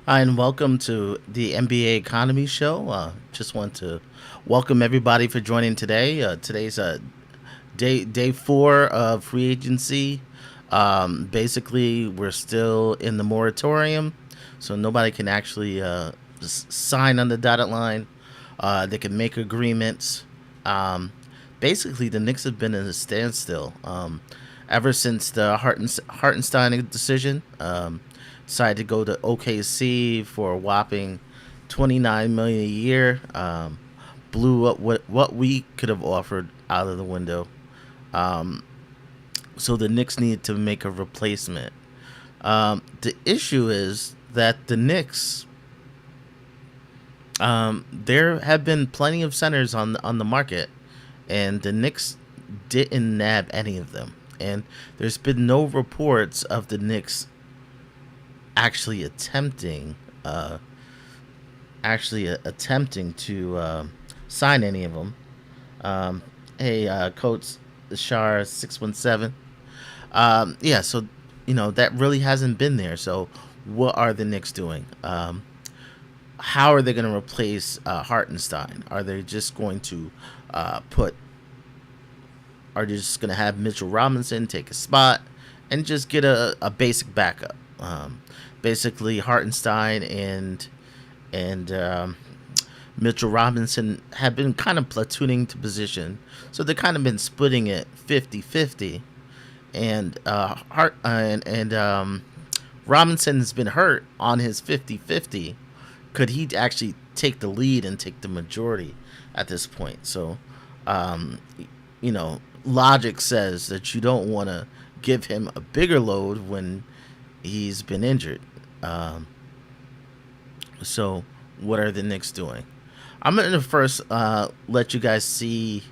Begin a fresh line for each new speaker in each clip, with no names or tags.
Hi, and welcome to the NBA Economy Show. Just want to welcome everybody for joining today. Today's day four of free agency. Basically, we're still in the moratorium, so nobody can actually sign on the dotted line. They can make agreements. Um, Basically, the Knicks have been in a standstill ever since the Hartenstein decision. Decided to go to OKC for a whopping 29 million a year. Blew up what we could have offered out of the window. Um, so the Knicks need to make a replacement. The issue is that the Knicks, there have been plenty of centers on the market, and the Knicks didn't nab any of them. And there's been no reports of the Knicks actually attempting to sign any of them. Um, hey, Coach Shar 617. Yeah, so that really hasn't been there. So what are the Knicks doing? How are they going to replace Hartenstein? Are they just going to put? Are they just going to have Mitchell Robinson take a spot and just get a basic backup? Basically, Hartenstein and Mitchell Robinson have been kind of platooning to position, so they've kind of been splitting it 50-50. And Robinson has been hurt on his 50-50. Could he actually take the lead and take the majority at this point? So, um, logic says that you don't want to give him a bigger load when he's been injured. Um, so, what are the Knicks doing? I'm going to first let you guys see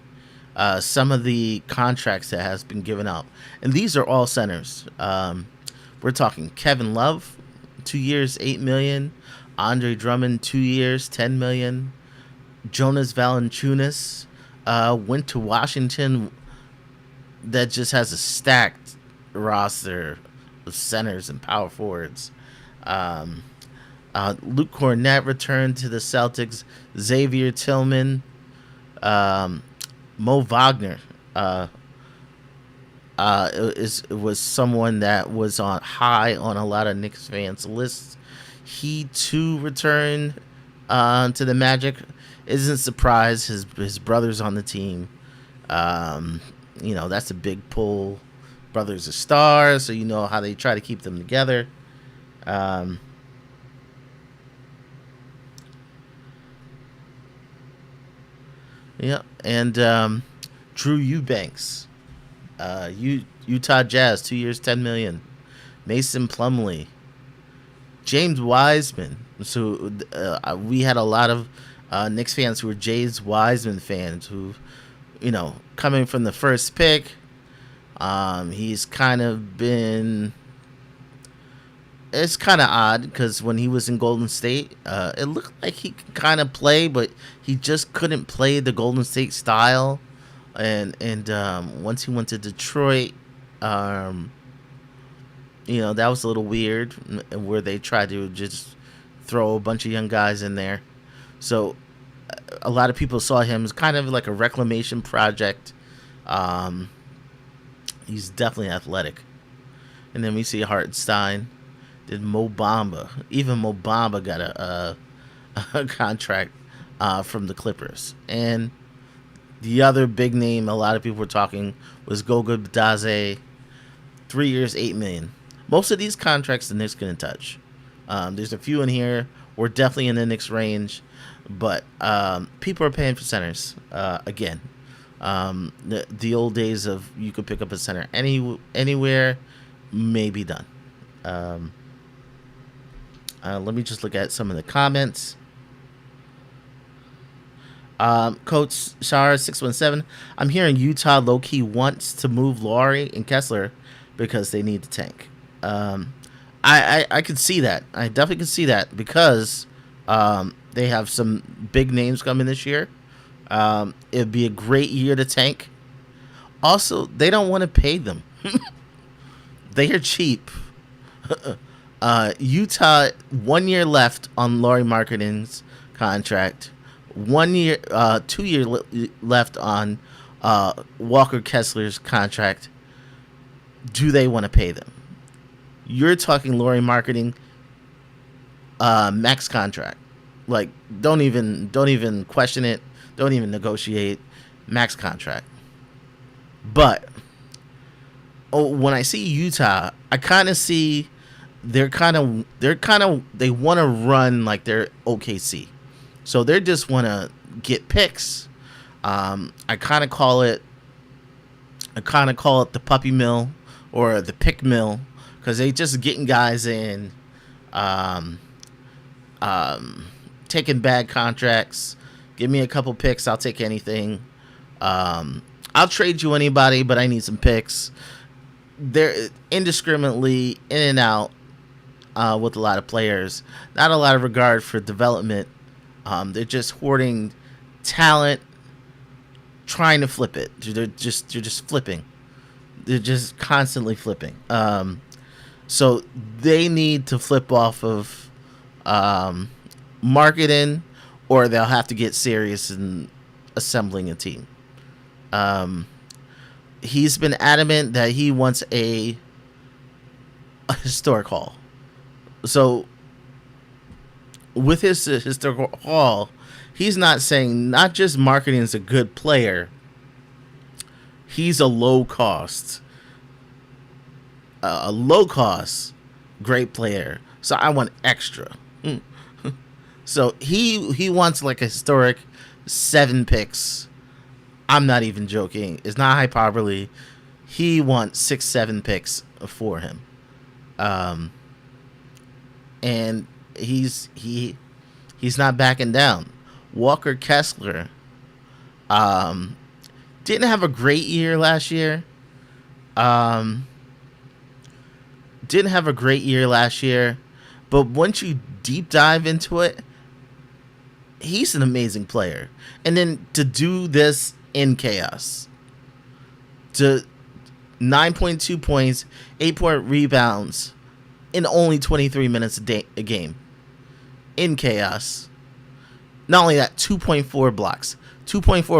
some of the contracts that has been given out, and these are all centers. We're talking Kevin Love, 2 years, 8 million. Andre Drummond, 2 years, 10 million. Jonas Valanciunas went to Washington. That just has a stacked roster of centers and power forwards. Um, Luke Cornett returned to the Celtics. Xavier Tillman, um, Mo Wagner was someone that was on high on a lot of Knicks fans' lists. He too returned to the Magic. Isn't surprised. His brother's on the team. That's a big pull. Brothers are stars, so you know how they try to keep them together. Um, yeah, and Drew Eubanks, Utah Jazz, 2 years, 10 million. Mason Plumlee, James Wiseman. So we had a lot of Knicks fans who were James Wiseman fans who, coming from the first pick. He's kind of been. It's kind of odd because when he was in Golden State, it looked like he could kind of play, but he just couldn't play the Golden State style. And once he went to Detroit, that was a little weird, where they tried to just throw a bunch of young guys in there. So a lot of people saw him as kind of like a reclamation project. He's definitely athletic. And then we see Hartenstein. Then Mo Bamba. Even Mo Bamba got a contract from the Clippers. And the other big name a lot of people were talking was Goga Bitadze. 3 years, 8 million. Most of these contracts the Knicks couldn't touch. There's a few in here. We're definitely in the Knicks range, but people are paying for centers again. The old days of you could pick up a center anywhere may be done. Let me just look at some of the comments. Coach Shar 617. I'm hearing Utah low key wants to move Laurie and Kessler because they need to tank. I could see that. I definitely could see that because they have some big names coming this year. It'd be a great year to tank. Also, they don't want to pay them. They are cheap. Utah, 1 year left on Laurie Marketing's contract. 1 year, 2 year left on Walker Kessler's contract. Do they want to pay them? You're talking Laurie Marketing, max contract. Like, don't even question it. Don't even negotiate. Max contract. But when I see Utah, I kind of see they want to run like they're OKC, so they just want to get picks. I kind of call it the puppy mill or the pick mill, because they just getting guys in, um, taking bad contracts. Give me a couple picks, I'll take anything. I'll trade you anybody, but I need some picks. They're indiscriminately in and out with a lot of players. Not a lot of regard for development. They're just hoarding talent, trying to flip it. They're just flipping. They're just constantly flipping. So they need to flip off of marketing, or they'll have to get serious in assembling a team. He's been adamant that he wants a historic haul. So with his historical haul, he's not saying not just marketing is a good player. He's a low cost great player. So I want extra. So he wants like a historic 7 picks. I'm not even joking. It's not hyperbole. He wants 6-7 picks for him. And he's not backing down. Walker Kessler didn't have a great year last year. But once you deep dive into it, he's an amazing player. And then to do this in chaos, to 9.2 points, 8-point rebounds in only 23 minutes a game in chaos. Not only that, 2.4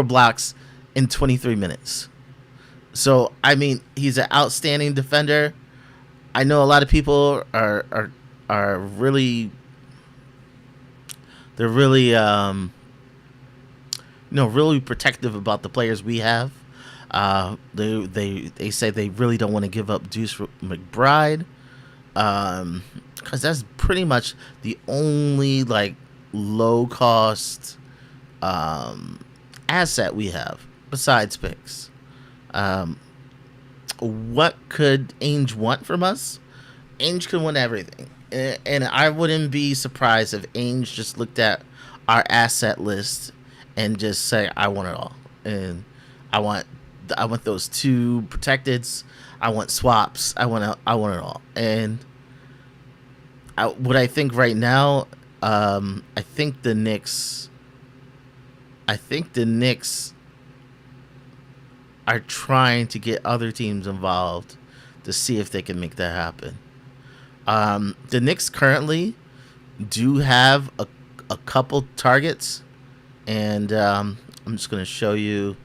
blocks in 23 minutes. So I mean, he's an outstanding defender. I know a lot of people are really, they're really really protective about the players we have. They say they really don't want to give up Deuce McBride, because that's pretty much the only like low cost asset we have besides picks. What could Ainge want from us? Ainge can want everything, and I wouldn't be surprised if Ainge just looked at our asset list and just say, I want it all. And I want those 2 protecteds. I want swaps. I want it all. And what I think right now, I think the Knicks are trying to get other teams involved to see if they can make that happen. The Knicks currently do have a couple targets. And I'm just going to show you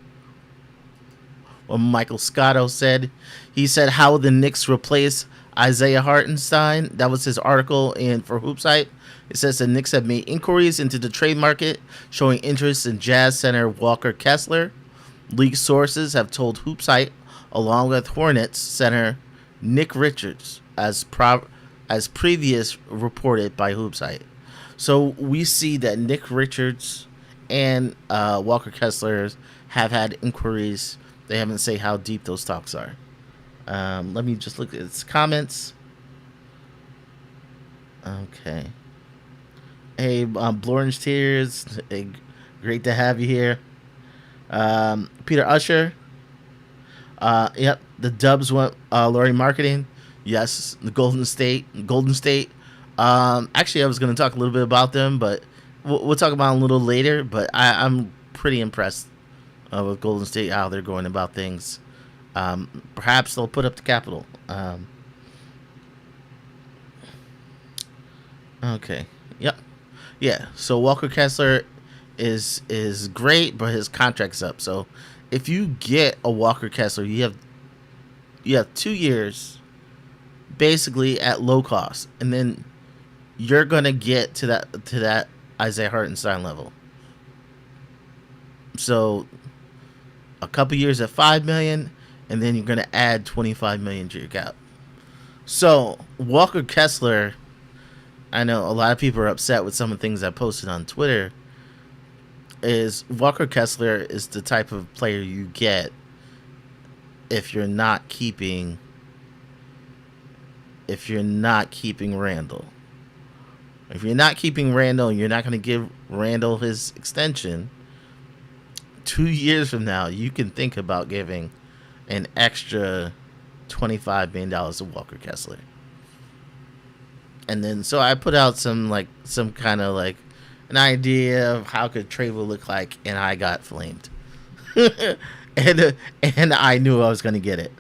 what Michael Scotto said. He said, how will the Knicks replace Isaiah Hartenstein? That was his article for Hoopsite. It says the Knicks have made inquiries into the trade market, showing interest in Jazz center Walker Kessler. League sources have told Hoopsite, along with Hornets center Nick Richards, as previous reported by Hoopsite. So we see that Nick Richards and Walker Kessler have had inquiries. They haven't say how deep those talks are. Let me just look at its comments. Okay. Hey, Blorange Tears, hey, great to have you here. Peter Usher. Yep, the Dubs went Laurie Marketing. Yes, the Golden State. Actually, I was going to talk a little bit about them, but we'll talk about it a little later. But I'm pretty impressed with Golden State, how they're going about things. Perhaps they'll put up the capital. Okay. Yep. Yeah. So Walker Kessler is great, but his contract's up. So if you get a Walker Kessler, you have 2 years basically at low cost, and then you're gonna get to that Isaiah Hartenstein level. So a couple years at 5 million, and then you're gonna add 25 million to your cap. So Walker Kessler, I know a lot of people are upset with some of the things I posted on Twitter. Is Walker Kessler is the type of player you get if you're not keeping Randall. If you're not keeping Randall and you're not going to give Randall his extension, 2 years from now you can think about giving an extra $25 million to Walker Kessler. And then so I put out some kind of like an idea of how could trade will look like, and I got flamed. and I knew I was going to get it.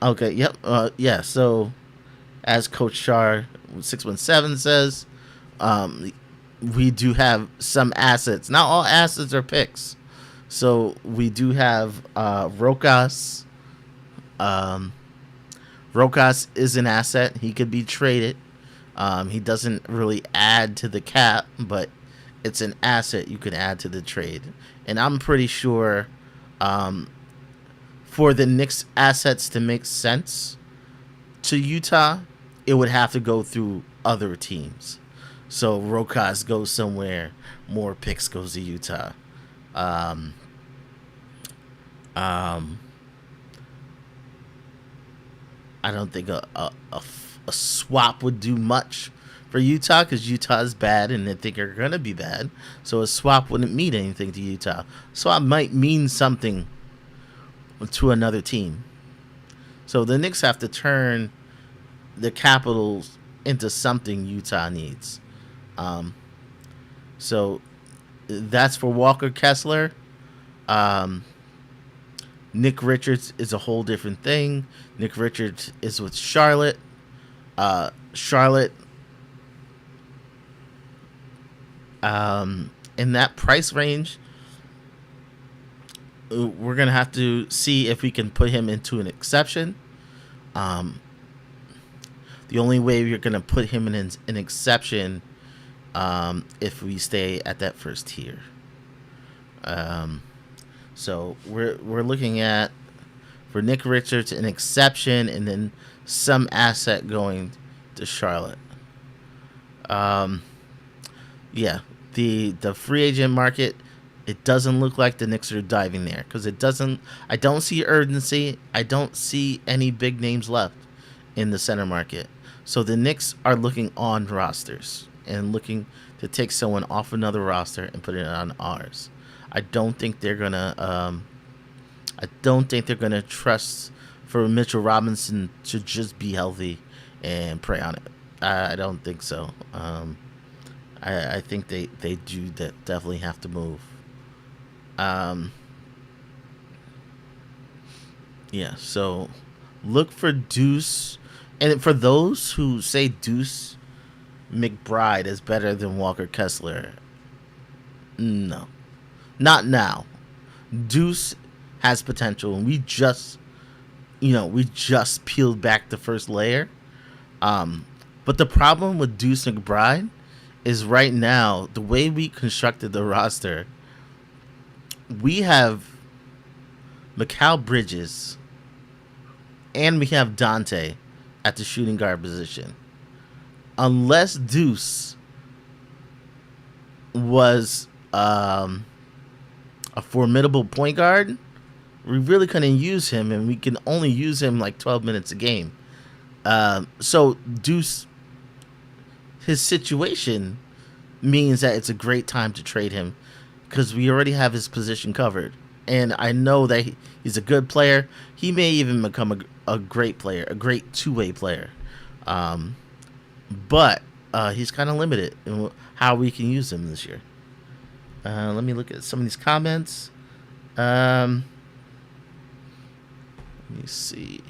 Okay, yep. Yeah, so as Coach Char 617 says, we do have some assets. Not all assets are picks. So we do have Rokas. Rokas is an asset. He could be traded. He doesn't really add to the cap, but it's an asset you can add to the trade. And I'm pretty sure for the Knicks assets to make sense to Utah, it would have to go through other teams. So Rokas goes somewhere, more picks goes to Utah. I don't think a swap would do much for Utah because Utah is bad and they think they're going to be bad. So a swap wouldn't mean anything to Utah. Swap might mean something to another team. So the Knicks have to turn the Capitals into something Utah needs. So that's for Walker Kessler. Nick Richards is a whole different thing. Nick Richards is with Charlotte. Charlotte, in that price range, we're going to have to see if we can put him into an exception. The only way you're going to put him in an exception if we stay at that first tier. So we're looking at, for Nick Richards, an exception and then some asset going to Charlotte. Yeah, the free agent market, it doesn't look like the Knicks are diving there because I don't see urgency. I don't see any big names left in the center market. So the Knicks are looking on rosters and looking to take someone off another roster and put it on ours. I don't think they're gonna trust for Mitchell Robinson to just be healthy and prey on it. I don't think so. I think they do definitely have to move. Yeah. So look for Deuce, and for those who say Deuce McBride is better than Walker Kessler, no. Not now. Deuce has potential, and we just peeled back the first layer. But the problem with Deuce McBride is right now, the way we constructed the roster, we have Mikal Bridges and we have Dante at the shooting guard position. Unless Deuce was a formidable point guard, we really couldn't use him, and we can only use him like 12 minutes a game. So Deuce, his situation means that it's a great time to trade him because we already have his position covered. And I know that he's a good player. He may even become a great player, a great two-way player. But he's kind of limited in how we can use him this year. Let me look at some of these comments. Let me see.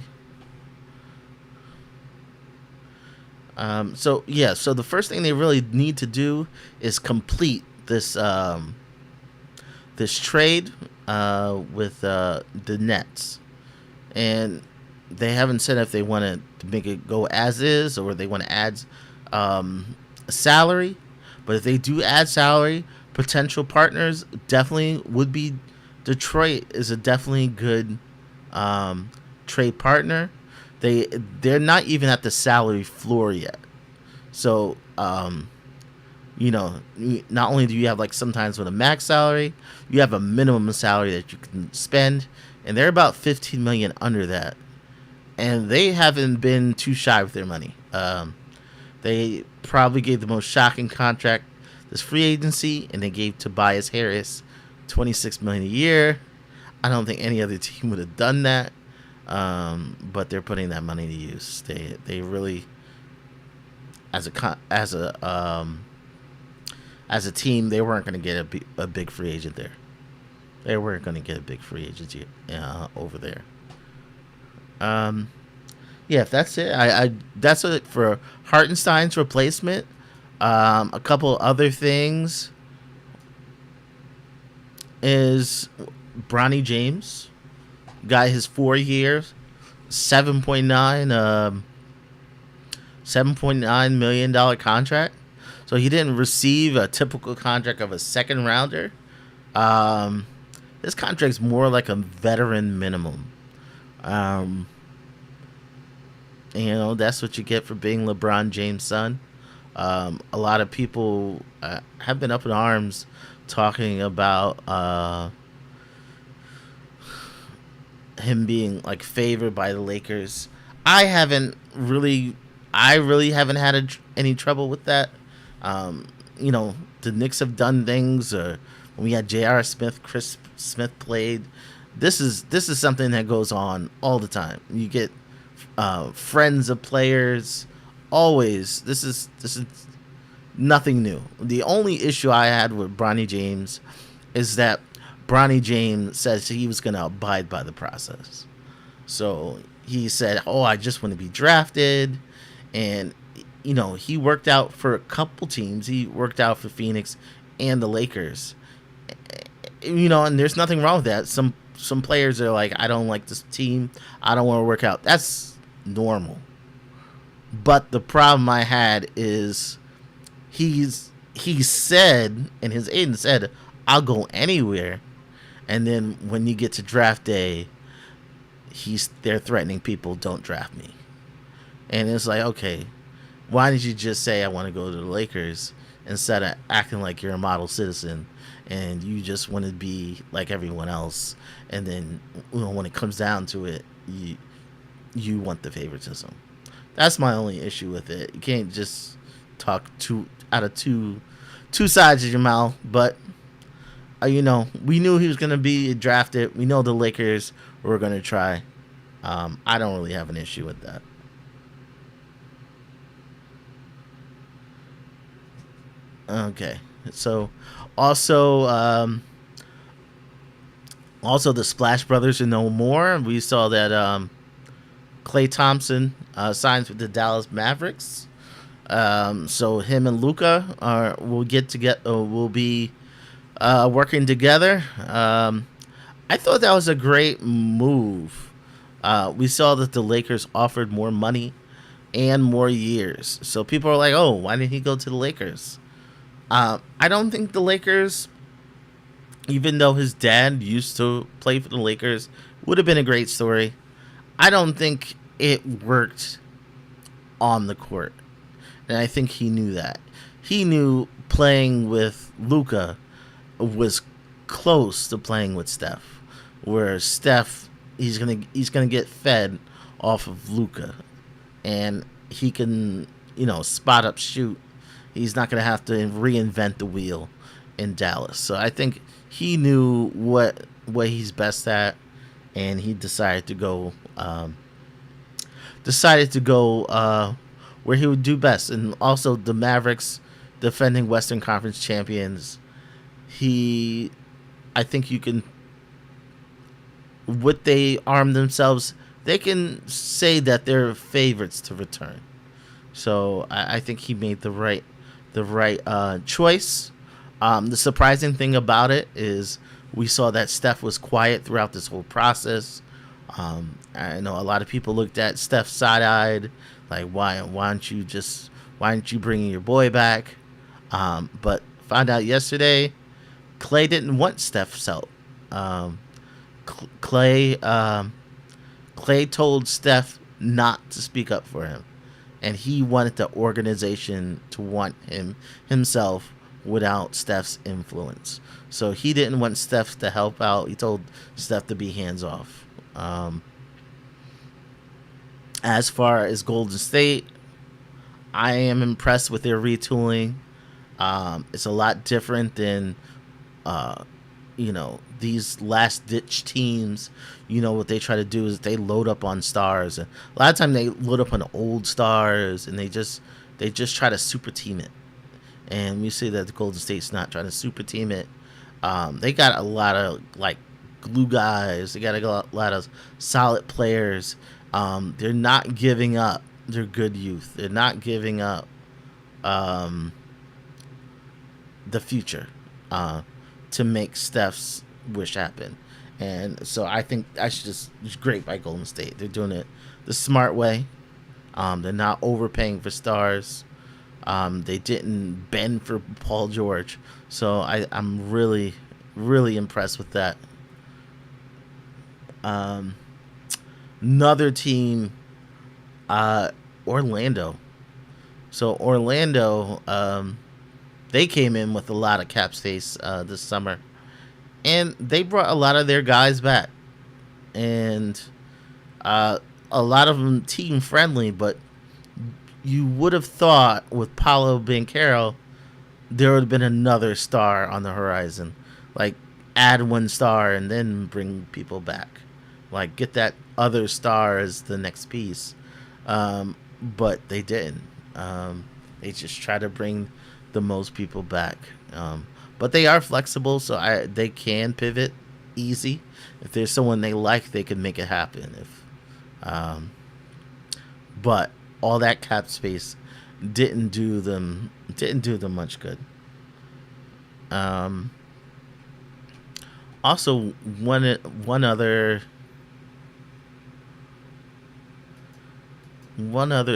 So the first thing they really need to do is complete this trade with the Nets, and they haven't said if they want to make it go as is or they want to add salary. But if they do add salary, potential partners definitely would be Detroit is a definitely good trade partner. They're not even at the salary floor yet. So not only do you have like sometimes with a max salary, you have a minimum salary that you can spend, and they're about 15 million under that, and they haven't been too shy with their money. They probably gave the most shocking contract this free agency, and they gave Tobias Harris 26 million a year. I don't think any other team would have done that, but they're putting that money to use. They really, as a team, they weren't going to get a big free agent there. They weren't going to get a big free agent over there. Yeah, if that's it. That's it for Hartenstein's replacement. A couple other things is Bronny James got his 4 years, $7.9 million contract. So he didn't receive a typical contract of a second rounder. This contract's more like a veteran minimum. That's what you get for being LeBron James' son. A lot of people have been up in arms talking about him being like favored by the Lakers. I really haven't had any trouble with that. The Knicks have done things. When we had J.R. Smith, Chris Smith played. This is something that goes on all the time. You get friends of players. Always. This is nothing new. The only issue I had with Bronny James is that Bronny James says he was going to abide by the process. So he said, "Oh, I just want to be drafted," and he worked out for a couple teams. He worked out for Phoenix and the Lakers. And there's nothing wrong with that. Some players are like, "I don't like this team. I don't want to work out." That's normal. But the problem I had is he said, and his agent said, "I'll go anywhere." And then when you get to draft day, they're threatening people, "Don't draft me." And it's like, okay, why did you just say I want to go to the Lakers instead of acting like you're a model citizen and you just want to be like everyone else? And then when it comes down to it, you want the favoritism. That's my only issue with it. You can't just talk out of two sides of your mouth. But we knew he was going to be drafted. We know the Lakers were going to try. I don't really have an issue with that. Okay, so also the Splash Brothers are no more. We saw that Klay Thompson signs with the Dallas Mavericks. So him and Luka will be working together. I thought that was a great move. We saw that the Lakers offered more money and more years. So people are like, "Oh, why didn't he go to the Lakers?" I don't think the Lakers, even though his dad used to play for the Lakers, would have been a great story. I don't think it worked on the court. And I think he knew that. He knew playing with Luka was close to playing with Steph. Where Steph, he's gonna get fed off of Luka. And he can, spot up, shoot. He's not going to have to reinvent the wheel in Dallas. So I think he knew what he's best at, and he decided to go where he would do best. And also the Mavericks, defending Western Conference champions. I think you can, what they arm themselves, they can say that they're favorites to return. So I think he made the right choice. The surprising thing about it is we saw that Steph was quiet throughout this whole process. I know a lot of people looked at Steph side eyed, like why aren't you bringing your boy back? But found out yesterday, Clay didn't want Steph's help. Um, Clay Clay told Steph not to speak up for him, and he wanted the organization to want him himself without Steph's influence. So he didn't want Steph to help out. He told Steph to be hands off. As far as Golden State, I am impressed with their retooling. It's a lot different than uh, these last ditch teams. What they try to do is they load up on stars, and a lot of time they load up on old stars, and they just try to super team it. And we see that the Golden State's not trying to super team it. They got a lot of like glue guys. They got a lot of solid players. They're not giving up their good youth. They're not giving up um, the future to make Steph's wish happen. And so I think that's just it's great by Golden State. They're doing it the smart way. They're not overpaying for stars. They didn't bend for Paul George. So I'm really, really impressed with that. Um, Another team, Orlando. So Orlando, they came in with a lot of cap space this summer, and they brought a lot of their guys back, and a lot of them team friendly. But you would have thought with Paulo Banchero, there would have been another star on the horizon, like add one star and then bring people back, like get that other star as the next piece. But they didn't. They just try to bring the most people back. But they are flexible, so they can pivot easy. If there's someone they like, they can make it happen. Um, but all that cap space didn't do them much good. Um, Also, one other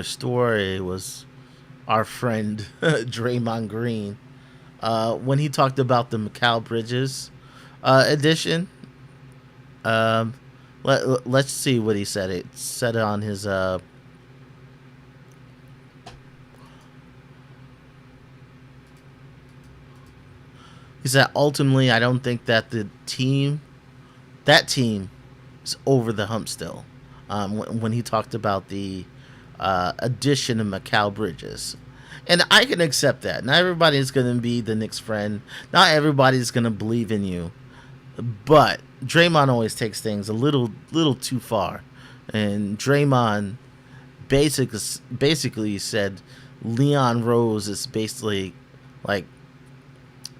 story was our friend Draymond Green when he talked about the Mikal Bridges edition. Let's see what he said. It said on his he said ultimately I don't think that that team is over the hump still. When he talked about the addition of Mikal Bridges. And I can accept that. Not everybody's going to be the Knicks friend. Not everybody's going to believe in you. But Draymond always takes things a little too far. And Draymond basically said Leon Rose is basically like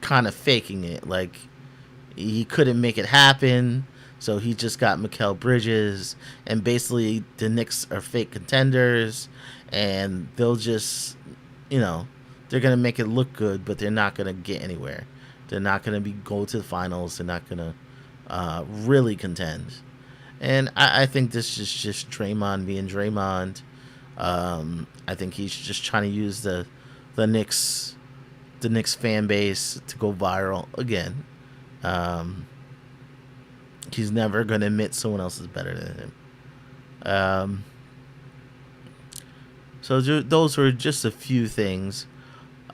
kind of faking it. Like he couldn't make it happen. So he just got Mikal Bridges, and basically the Knicks are fake contenders, and they'll just, they're gonna make it look good, but they're not gonna get anywhere. They're not gonna go to the finals. They're not gonna really contend. And I think this is just Draymond being Draymond. I think he's just trying to use the Knicks fan base to go viral again. He's never going to admit someone else is better than him. So those were just a few things.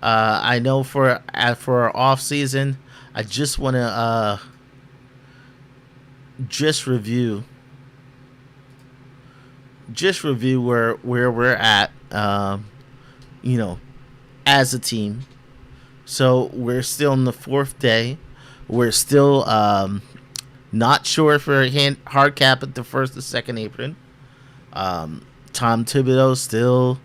I know for our off season, I just want to just review where we're at. As a team. So we're still in the fourth day. We're still not sure for a hard cap at the first or second apron. Tom Thibodeau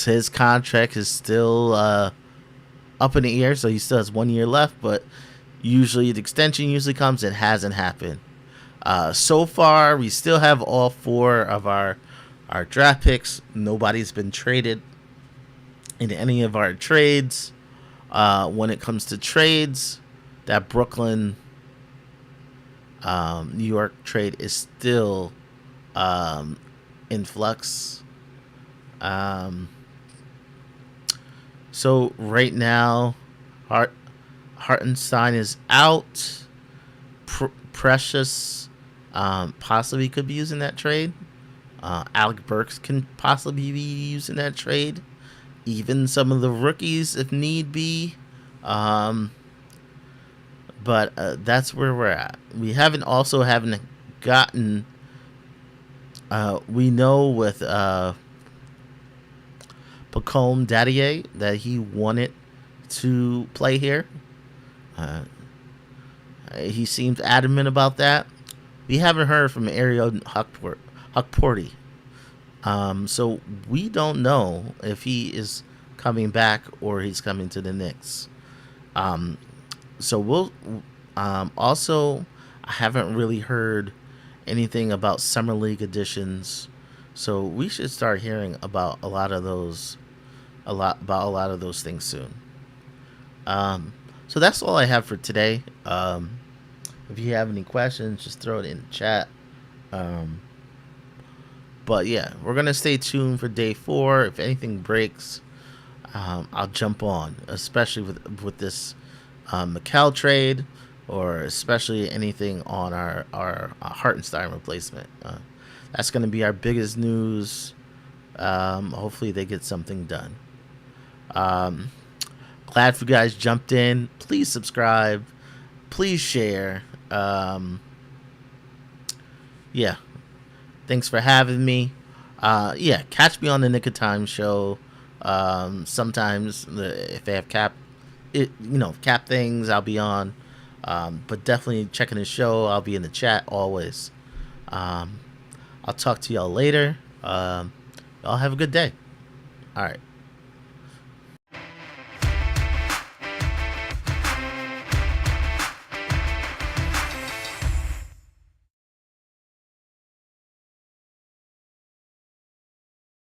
his contract is still up in the air, so he still has 1 year left. But usually the extension comes. It hasn't happened. So far, we still have all four of our draft picks. Nobody's been traded in any of our trades. When it comes to trades, that Brooklyn New York trade is still in flux. Um, so right now, Hartenstein is out. Precious possibly could be using that trade. Alec Burks can possibly be using that trade. Even some of the rookies, if need be. Um, but that's where we're at. We haven't gotten. We know with Pacome Dadier that he wanted to play here. Uh, he seems adamant about that. We haven't heard from Ariel Huckporty. So we don't know if he is coming back or he's coming to the Knicks. So we'll also, I haven't really heard anything about summer league additions. So we should start hearing about a lot of those things soon. So that's all I have for today. If you have any questions, just throw it in the chat. But yeah, we're gonna stay tuned for day 4. If anything breaks, I'll jump on, especially with this McCall trade, or especially anything on our Hartenstein replacement. That's gonna be our biggest news. Hopefully they get something done. Glad for you guys jumped in. Please subscribe. Please share. Yeah. Thanks for having me. Yeah, catch me on the Nick of Time show. Sometimes if they have cap things, I'll be on. But definitely checking the show. I'll be in the chat always. I'll talk to y'all later. Y'all have a good day. All right.